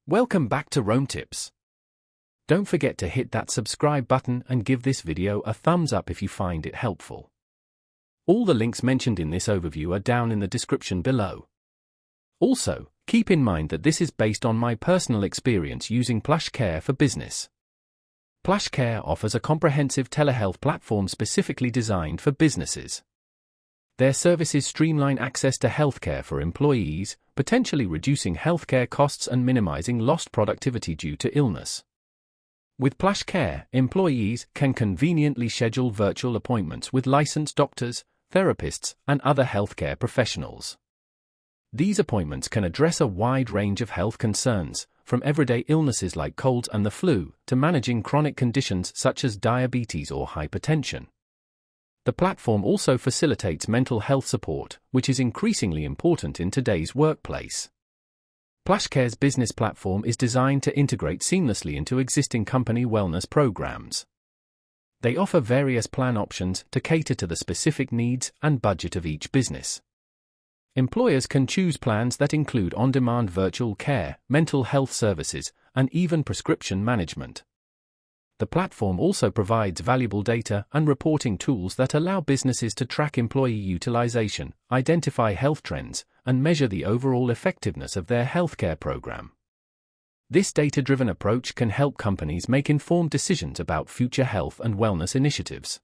Welcome back to Rome Tips. Don't forget to hit that subscribe button and give this video a thumbs up if you find it helpful. All the links mentioned in this overview are down in the description below. Also, keep in mind that this is based on my personal experience using PlushCare for business. PlushCare offers a comprehensive telehealth platform specifically designed for businesses. Their services streamline access to healthcare for employees, potentially reducing healthcare costs and minimizing lost productivity due to illness. With PlushCare, employees can conveniently schedule virtual appointments with licensed doctors, therapists, and other healthcare professionals. These appointments can address a wide range of health concerns, from everyday illnesses like colds and the flu, to managing chronic conditions such as diabetes or hypertension. The platform also facilitates mental health support, which is increasingly important in today's workplace. PlushCare's business platform is designed to integrate seamlessly into existing company wellness programs. They offer various plan options to cater to the specific needs and budget of each business. Employers can choose plans that include on-demand virtual care, mental health services, and even prescription management. The platform also provides valuable data and reporting tools that allow businesses to track employee utilization, identify health trends, and measure the overall effectiveness of their healthcare program. This data-driven approach can help companies make informed decisions about future health and wellness initiatives.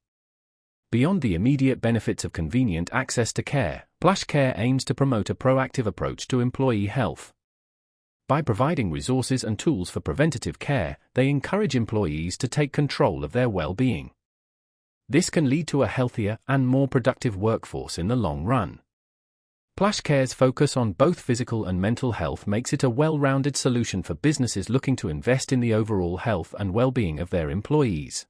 Beyond the immediate benefits of convenient access to care, PlushCare aims to promote a proactive approach to employee health. By providing resources and tools for preventative care, they encourage employees to take control of their well-being. This can lead to a healthier and more productive workforce in the long run. PlushCare's focus on both physical and mental health makes it a well-rounded solution for businesses looking to invest in the overall health and well-being of their employees.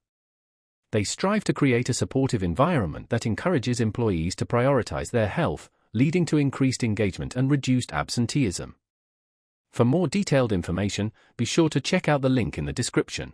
They strive to create a supportive environment that encourages employees to prioritize their health, leading to increased engagement and reduced absenteeism. For more detailed information, be sure to check out the link in the description.